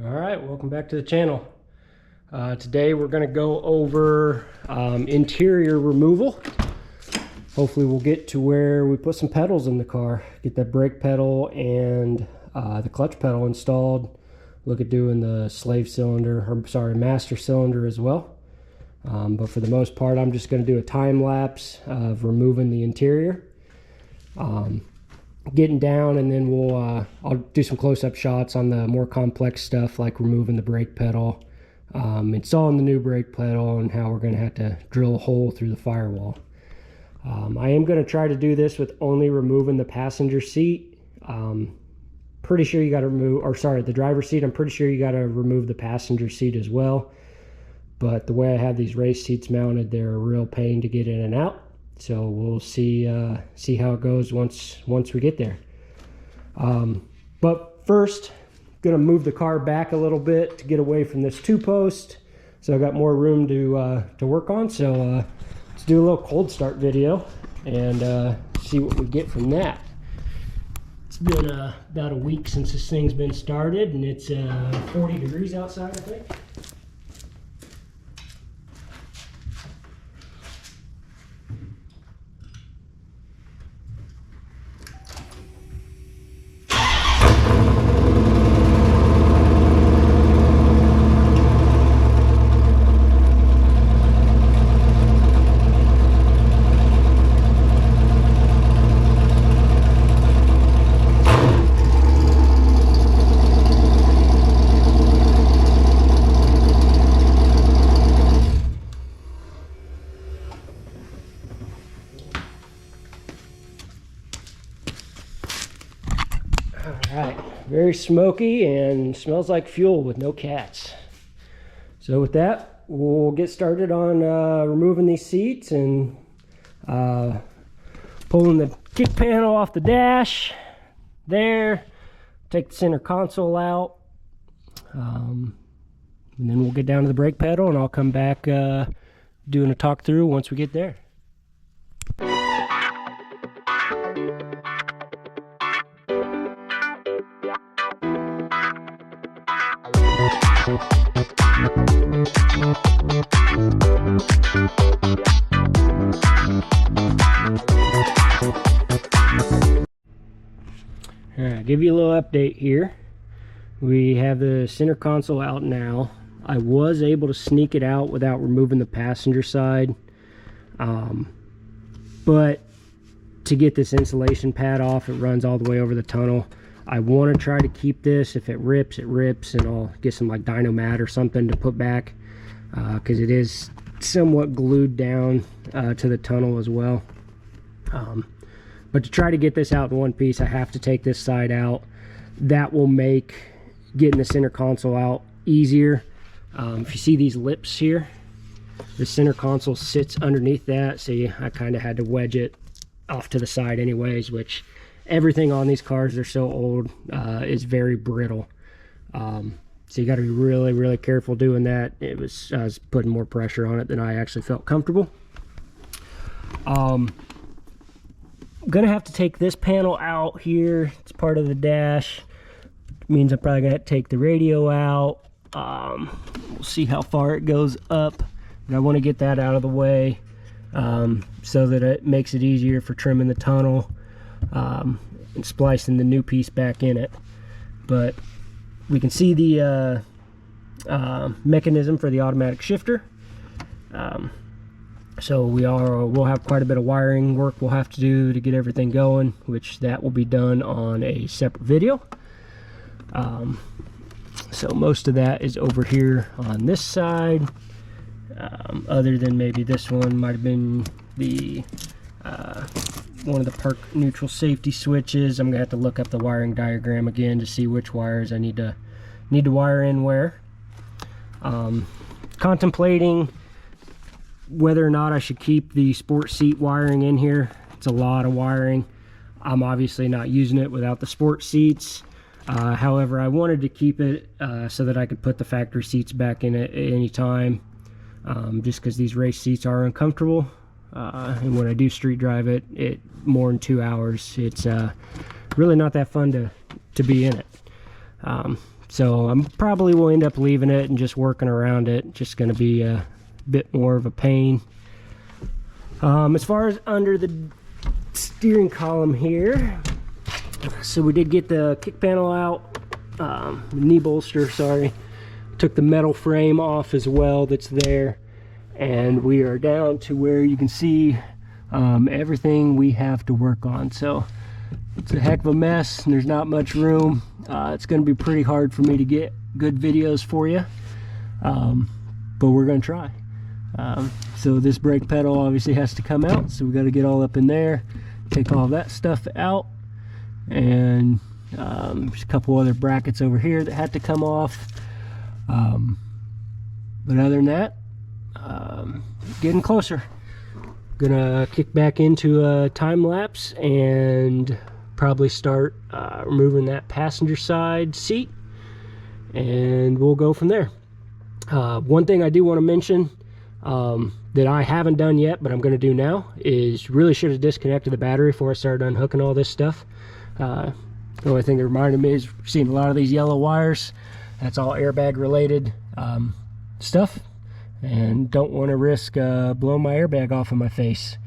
All right, welcome back to the channel. Today we're going to go over interior removal. Hopefully we'll get to where we put some pedals in the car, get that brake pedal and the clutch pedal installed. Look at doing the slave cylinder, or sorry, master cylinder as well. But for the most part, I'm just going to do a time lapse of removing the interior. Getting down, and then I'll do some close-up shots on the more complex stuff like removing the brake pedal, installing the new brake pedal, and how we're going to have to drill a hole through the firewall. I am going to try to do this with only removing the passenger seat. Pretty sure you got to remove, or sorry, the driver's seat. I'm pretty sure you got to remove the passenger seat as well. But the way I have these race seats mounted, they're a real pain to get in and out. So we'll see how it goes once we get there. But first, I'm gonna move the car back a little bit to get away from this 2-post, so I got more room to work on. So let's do a little cold start video and see what we get from that. It's been about a week since this thing's been started, and it's 40 degrees outside, I think. Alright, very smoky and smells like fuel with no cats. So with that, we'll get started on removing these seats and pulling the kick panel off the dash there, take the center console out, and then we'll get down to the brake pedal, and I'll come back doing a talk through once we get there. Alright, give you a little update here. We have the center console out now. I was able to sneak it out without removing the passenger side, but to get this insulation pad off, it runs all the way over the tunnel. I want to try to keep this. If it rips, it rips, and I'll get some like dyno mat or something to put back, because it is somewhat glued down to the tunnel as well. But to try to get this out in one piece, I have to take this side out. That will make getting the center console out easier. If you see these lips here, the center console sits underneath that. See, I kind of had to wedge it off to the side anyways, which everything on these cars, they're so old, is very brittle. So you got to be really, really careful doing that. I was putting more pressure on it than I actually felt comfortable. I'm gonna have to take this panel out here. It's part of the dash. It means I'm probably gonna have to take the radio out. We'll see how far it goes up, but I want to get that out of the way so that it makes it easier for trimming the tunnel and splicing the new piece back in it. But we can see the mechanism for the automatic shifter. So we'll have quite a bit of wiring work we'll have to do to get everything going, which that will be done on a separate video. So most of that is over here on this side, other than maybe this one might have been the one of the park neutral safety switches. I'm gonna have to look up the wiring diagram again to see which wires I need to wire in where. Contemplating whether or not I should keep the sport seat wiring in here. It's a lot of wiring. I'm obviously not using it without the sport seats. However, I wanted to keep it so that I could put the factory seats back in it at any time, just because these race seats are uncomfortable. And when I do street drive it more than 2 hours, it's really not that fun to be in it. So I'm probably will end up leaving it and just working around it. Just going to be a bit more of a pain. As far as under the steering column here, so we did get the kick panel out, knee bolster, sorry. Took the metal frame off as well that's there, and we are down to where you can see everything we have to work on. So it's a heck of a mess and there's not much room. It's going to be pretty hard for me to get good videos for you, but we're going to try. So this brake pedal obviously has to come out, so we got to get all up in there, take all that stuff out, and there's a couple other brackets over here that had to come off. But other than that, getting closer. Gonna kick back into a time lapse and probably start removing that passenger side seat, and we'll go from there. One thing I do want to mention that I haven't done yet, but I'm going to do now, is really should have disconnected the battery before I started unhooking all this stuff. The only thing that reminded me is seeing a lot of these yellow wires. That's all airbag related stuff, and don't want to risk blowing my airbag off of my face.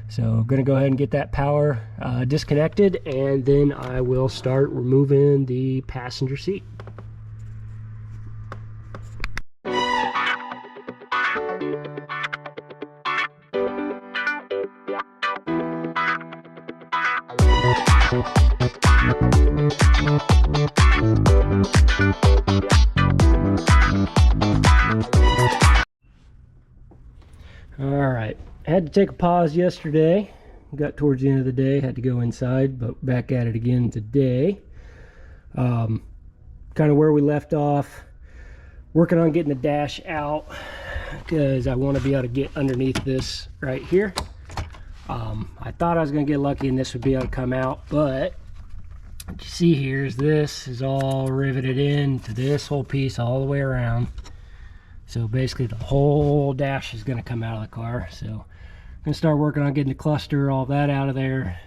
So I'm going to go ahead and get that power disconnected, and then I will start removing the passenger seat. Alright, had to take a pause yesterday. Got towards the end of the day, had to go inside, but back at it again today. Kind of where we left off, working on getting the dash out, because I want to be able to get underneath this right here. I thought I was going to get lucky and this would be able to come out, but what you see here is this is all riveted into this whole piece all the way around. So basically the whole dash is going to come out of the car. So I'm going to start working on getting the cluster, all that out of there.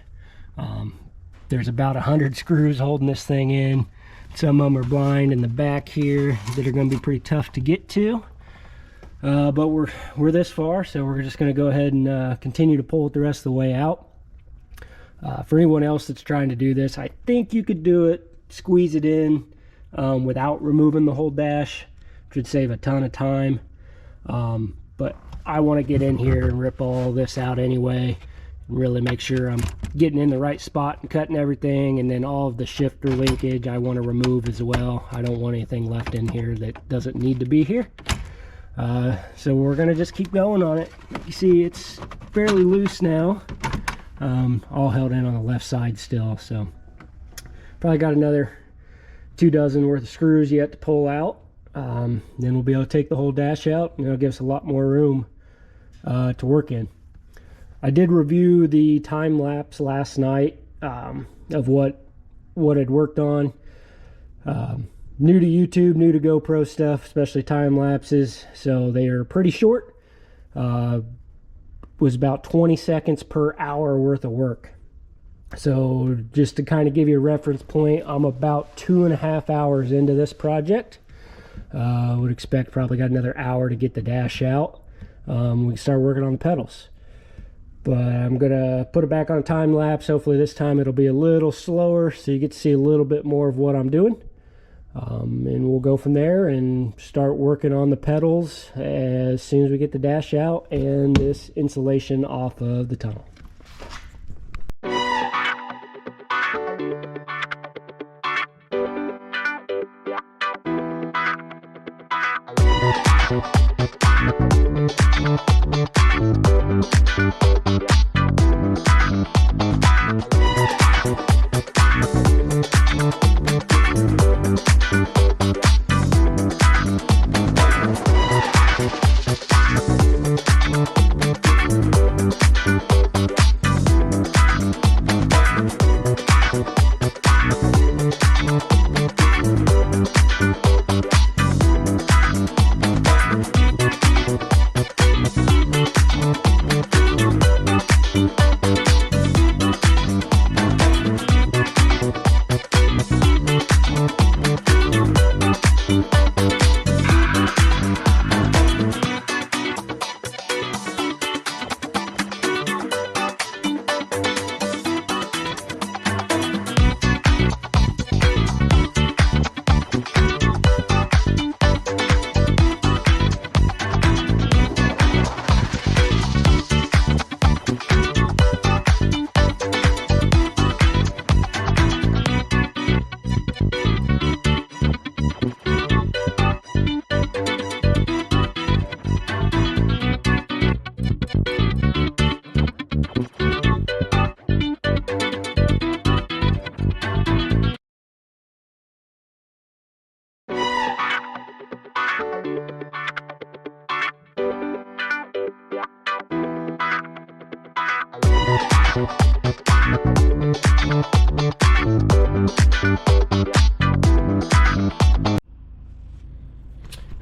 There's about 100 screws holding this thing in. Some of them are blind in the back here that are going to be pretty tough to get to. But we're this far, so we're just going to go ahead and continue to pull it the rest of the way out. For anyone else that's trying to do this, I think you could do it, squeeze it in without removing the whole dash, which would save a ton of time. But I want to get in here and rip all this out anyway, and really make sure I'm getting in the right spot and cutting everything, and then all of the shifter linkage I want to remove as well. I don't want anything left in here that doesn't need to be here. So we're gonna just keep going on it. You see it's fairly loose now, all held in on the left side still, so probably got another 2 dozen worth of screws yet to pull out. Then we'll be able to take the whole dash out, and it'll give us a lot more room to work in. I did review the time lapse last night of what I'd worked on. New to YouTube, new to GoPro stuff, especially time lapses, so they are pretty short. Was about 20 seconds per hour worth of work. So just to kind of give you a reference point, I'm about 2.5 hours into this project. Would expect probably got another hour to get the dash out. We can start working on the pedals. But I'm gonna put it back on a time lapse. Hopefully this time it'll be a little slower, so you get to see a little bit more of what I'm doing. And we'll go from there and start working on the pedals as soon as we get the dash out and this insulation off of the tunnel.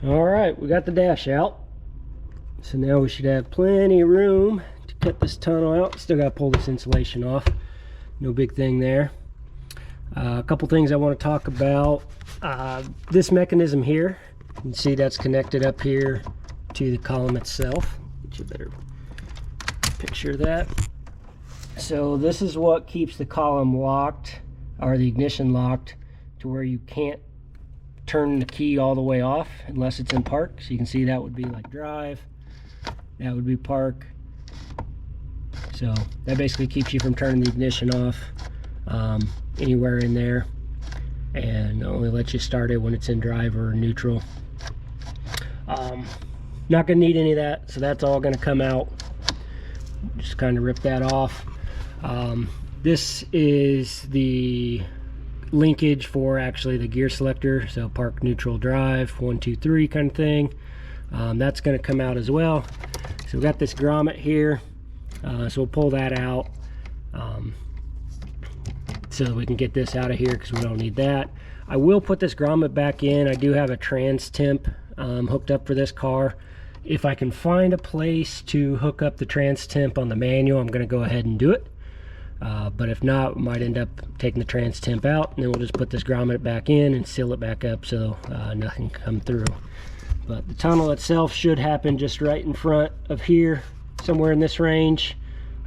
All right, we got the dash out. So now we should have plenty of room to cut this tunnel out. Still got to pull this insulation off. No big thing there. A couple things I want to talk about. This mechanism here, you can see that's connected up here to the column itself. Get you a better picture of that. So this is what keeps the column locked, or the ignition locked, to where you can't turn the key all the way off unless it's in park. So you can see that would be like drive, that would be park. So that basically keeps you from turning the ignition off anywhere in there, and only lets you start it when it's in drive or neutral. Not gonna need any of that, so that's all gonna come out. Just kind of rip that off. This is the linkage for actually the gear selector, so park, neutral, drive, 1 2 3 kind of thing. That's going to come out as well. So we got this grommet here, so we'll pull that out so that we can get this out of here, because we don't need that. I will put this grommet back in. I do have a trans temp hooked up for this car. If I can find a place to hook up the trans temp on the manual, I'm going to go ahead and do it. But if not, we might end up taking the trans temp out, and then we'll just put this grommet back in and seal it back up so nothing can come through. But the tunnel itself should happen just right in front of here, somewhere in this range.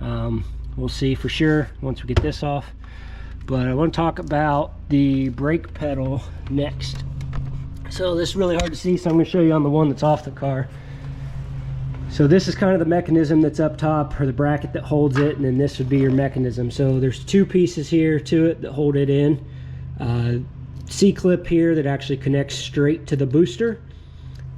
We'll see for sure once we get this off. But I want to talk about the brake pedal next. So this is really hard to see, so I'm going to show you on the one that's off the car. So this is kind of the mechanism that's up top, or the bracket that holds it, and then this would be your mechanism. So there's two pieces here to it that hold it in. C-clip here that actually connects straight to the booster,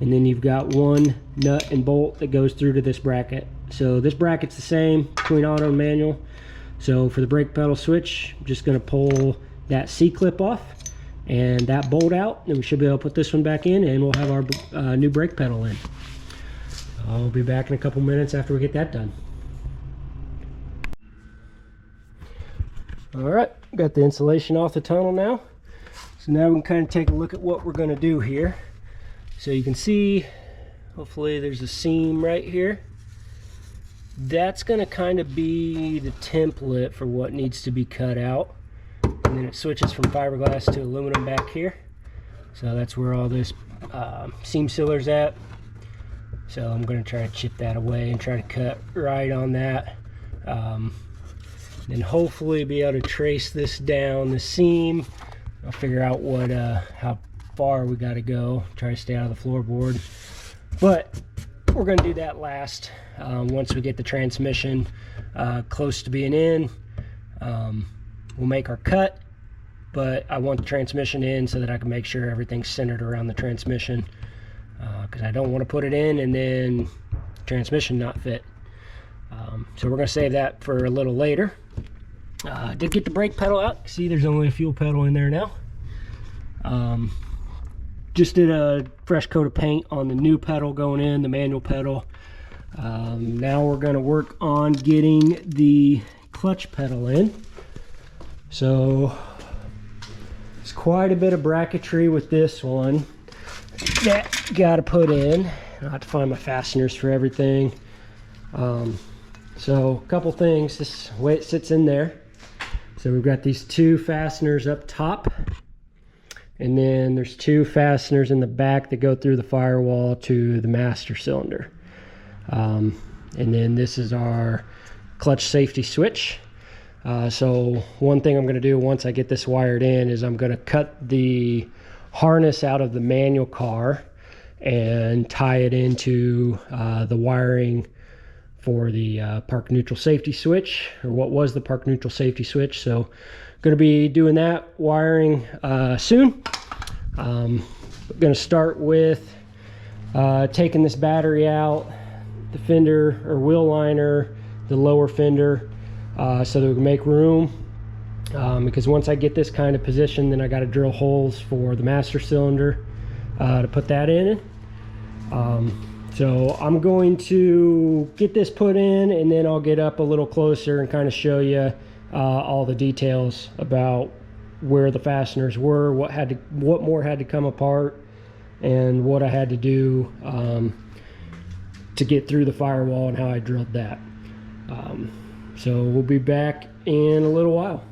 and then you've got one nut and bolt that goes through to this bracket. So this bracket's the same between auto and manual. So for the brake pedal switch, I'm just going to pull that C-clip off and that bolt out, and we should be able to put this one back in, and we'll have our new brake pedal in. I'll be back in a couple minutes after we get that done. All right, got the insulation off the tunnel now. So now we can kind of take a look at what we're going to do here. So you can see, hopefully there's a seam right here. That's going to kind of be the template for what needs to be cut out. And then it switches from fiberglass to aluminum back here. So that's where all this seam sealer's at. So I'm going to try to chip that away and try to cut right on that. Then hopefully be able to trace this down the seam. I'll figure out what how far we got to go. Try to stay out of the floorboard. But we're going to do that last. Once we get the transmission close to being in, we'll make our cut. But I want the transmission in so that I can make sure everything's centered around the transmission. Because I don't want to put it in and then transmission not fit. So we're going to save that for a little later. Did get the brake pedal out. See, there's only a fuel pedal in there now. Just did a fresh coat of paint on the new pedal going in, the manual pedal. Now we're going to work on getting the clutch pedal in. So it's quite a bit of bracketry with this one that got to put in. I have to find my fasteners for everything. So a couple things, this is the way it sits in there. So we've got these two fasteners up top and then there's 2 fasteners in the back that go through the firewall to the master cylinder. And then this is our clutch safety switch. So one thing I'm going to do once I get this wired in is I'm going to cut the harness out of the manual car and tie it into the wiring for the park neutral safety switch, or what was the park neutral safety switch. So going to be doing that wiring soon. I'm going to start with taking this battery out, the fender or wheel liner, the lower fender, so that we can make room, because once I get this kind of position, then I got to drill holes for the master cylinder to put that in. So I'm going to get this put in, and then I'll get up a little closer and kind of show you all the details about where the fasteners were, what more had to come apart, and what I had to do to get through the firewall and how I drilled that. So we'll be back in a little while.